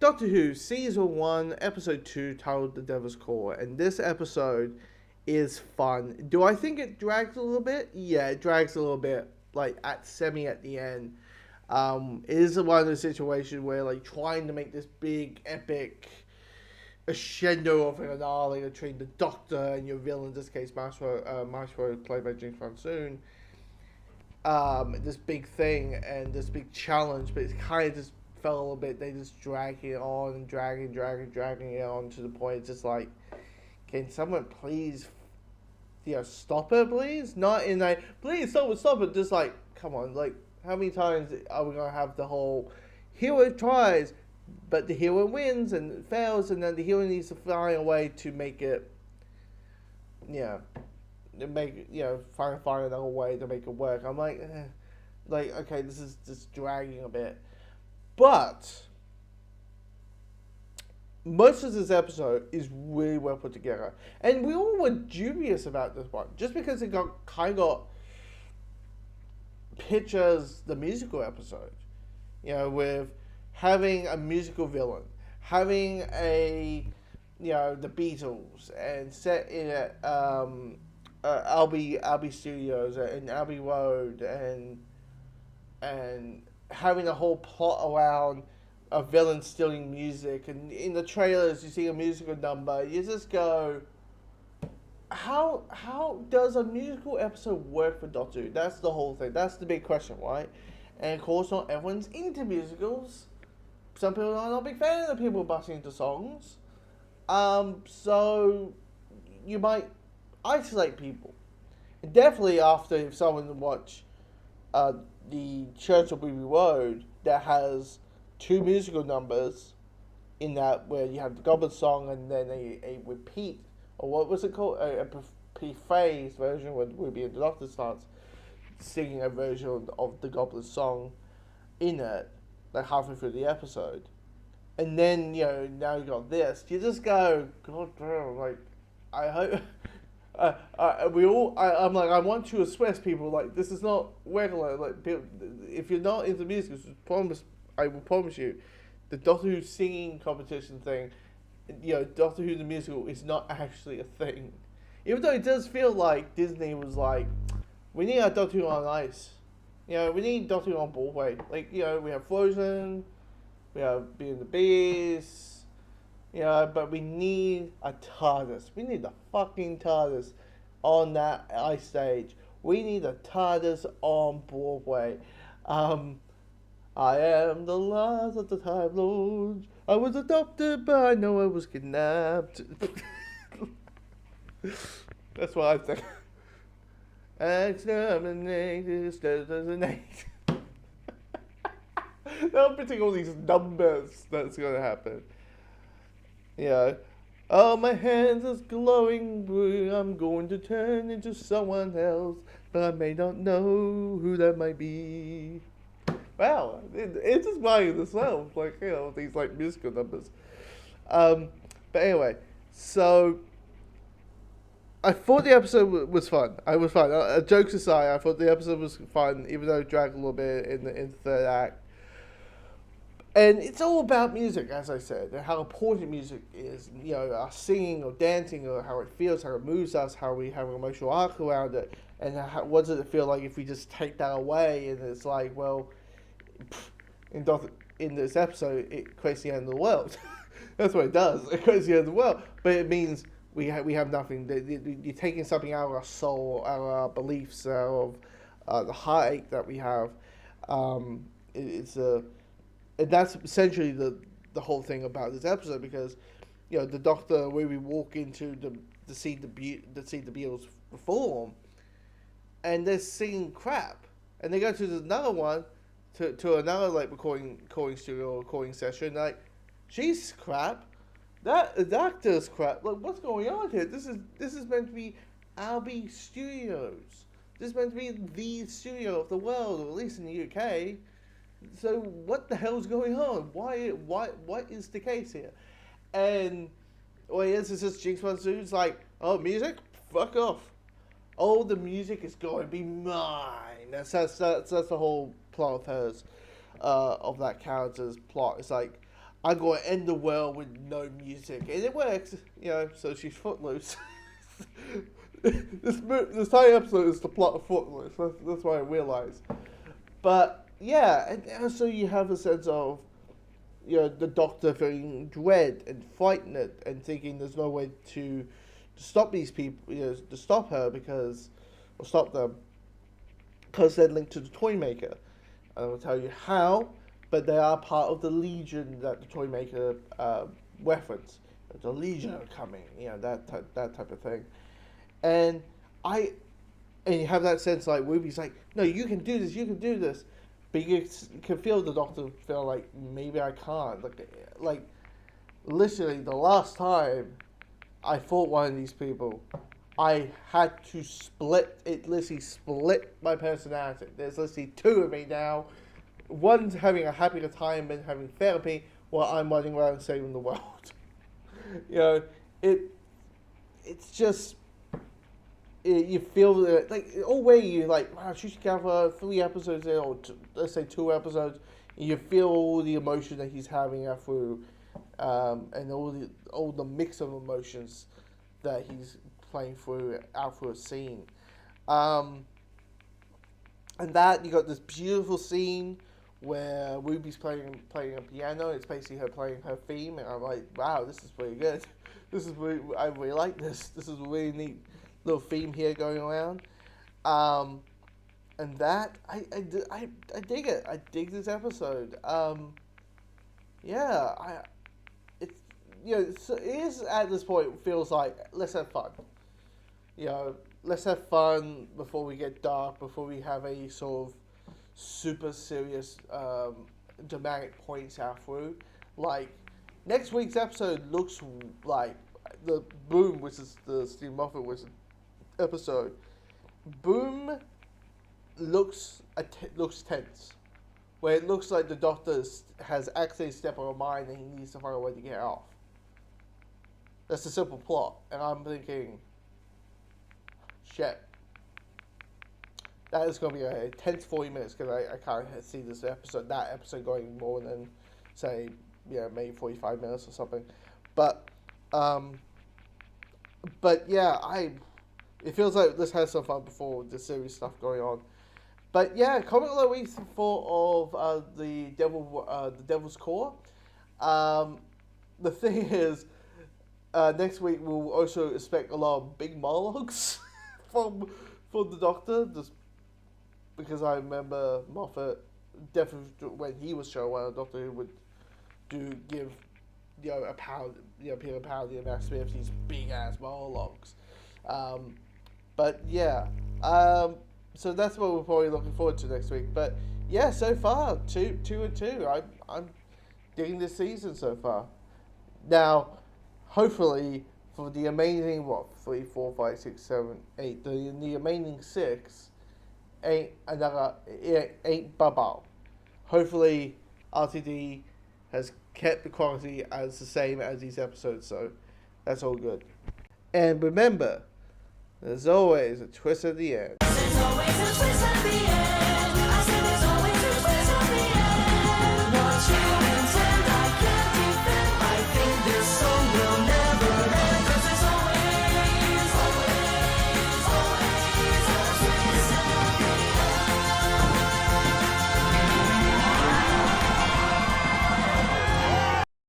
Doctor Who Season 1, Episode 2, titled The Devil's Core. And this episode is fun. Do I think it drags a little bit? Yeah, it drags a little bit, like, at the end. It is one of those situations where, like, trying to make this big, epic crescendo of an finale between the Doctor and your villain, in this case, Maestro, played by James Van Soon. This big thing and this big challenge, but it kind of just fell a little bit. They just drag it on and dragging it on to the point it's just like, can someone please, stop it, please? Not in a, please, stop it. Just like, come on, like, how many times are we going to have the whole hero tries, but the hero wins and fails, and then the hero needs to find a way to make it, find another way to make it work. I'm like, okay, this is just dragging a bit. But most of this episode is really well put together. And we all were dubious about this one. Just because it got pitched as the musical episode. With having a musical villain. Having the Beatles. And set in at Abbey Studios and Abbey Road. And having a whole plot around a villain stealing music, and in the trailers you see a musical number, you just go, how does a musical episode work for Doctor Who? That's the whole thing. That's the big question, right? And of course, not everyone's into musicals. Some people are not a big fan of people busting into songs. So you might isolate people. And definitely after if someone watch the Church of Ruby Road that has two musical numbers in that, where you have the Goblin song and then a repeat, or what was it called? A pre-phrase version where Ruby and the Doctor starts singing a version of the Goblin song in it, like halfway through the episode. And then, now you got this. You just go, God damn, like, I hope... I'm like, I want to express people, like, this is not regular, like, if you're not into music, I will promise you, the Doctor Who singing competition thing, Doctor Who the musical is not actually a thing. Even though it does feel like Disney was like, we need our Doctor Who on ice. We need Doctor Who on Broadway. Like, we have Frozen, we have Beauty and the Beast, but we need a TARDIS. We need the fucking TARDIS on that ice stage. We need a TARDIS on Broadway. I am the last of the Time Lords. I was adopted, but I know I was kidnapped. That's what I think. Exterminated, exterminate. I'm putting all these numbers that's going to happen. Oh, my hands is glowing blue. I'm going to turn into someone else, but I may not know who that might be. Wow, it's just buying itself, like, these, like, musical numbers. But anyway, so I thought the episode was fun. Jokes aside, I thought the episode was fun, even though it dragged a little bit in the third act. And it's all about music, as I said, and how important music is. Our singing or dancing, or how it feels, how it moves us, how we have an emotional arc around it, and what does it feel like if we just take that away? And it's like, well, in this episode, it creates the end of the world. That's what it does. It creates the end of the world, but it means we have nothing. You're taking something out of our soul, out of our beliefs, out of the heartache that we have. And that's essentially the whole thing about this episode, because the Doctor, where we walk into to see the Beatles perform, and they're singing crap, and they go to another one, to another, like, recording studio, recording session, like, she's crap, the Doctor's crap, like, what's going on here? This is meant to be Abbey Studios. This is meant to be the studio of the world, or at least in the UK. So what the hell's going on? What is the case here? And what it is just Jinx One Soon's like, oh, music? Fuck off. Oh, the music is going to be mine. That's the whole plot of hers, of that character's plot. It's like, I'm going to end the world with no music. And it works, so she's Footloose. This entire episode is the plot of Footloose. That's what I realized. But, yeah, and also you have a sense of, the Doctor feeling dread and frightened and thinking there's no way to stop these people, to stop her or stop them, because they're linked to the Toymaker. I will tell you how, but they are part of the Legion that the Toymaker reference. The Legion are coming, that type of thing. And you have that sense like Ruby's like, no, you can do this. But you can feel the Doctor feel like, maybe I can't. Like literally the last time I fought one of these people, I had to literally split my personality. There's literally two of me now. One's having a happier time and having therapy while I'm running around saving the world. It's just, you feel like, already you're like, wow, she should cover 3 episodes in, or let's say 2 episodes. You feel all the emotion that he's having through, and all the mix of emotions that he's playing out through a scene. And that, you got this beautiful scene where Ruby's playing a piano. It's basically her playing her theme, and I'm like, wow, this is pretty good. I really like this. This is a really neat little theme here going around. And that, I dig it. I dig this episode. It is at this point, it feels like, let's have fun. Let's have fun before we get dark, before we have a sort of super serious, dramatic points out through. Like, next week's episode looks like the Boom, which is the Steve Moffat episode. Boom looks tense, where it looks like the Doctor has accidentally stepped on a mine and he needs to find a way to get off. That's a simple plot, and I'm thinking, shit, that is going to be a tense 40 minutes, because I can't see that episode going more than, say, maybe 45 minutes or something. But yeah, it feels like let's have some fun before the serious stuff going on. But yeah, comment below what you thought of the Devil's Core. The thing is, next week we'll also expect a lot of big monologues from the Doctor, just because I remember Moffat definitely when he was showrunner, Doctor Who would give Peter Capaldi and Matt Smith these big ass monologues. But yeah, so that's what we're probably looking forward to next week. But yeah, so far 2 and 2. I'm digging this season so far. Now, hopefully for the amazing 3, 4, 5, 6, 7, 8, the remaining 6 ain't bubble. Hopefully RTD has kept the quality as the same as these episodes, so that's all good. And remember, there's always a twist at the end. There's always a twist at the end.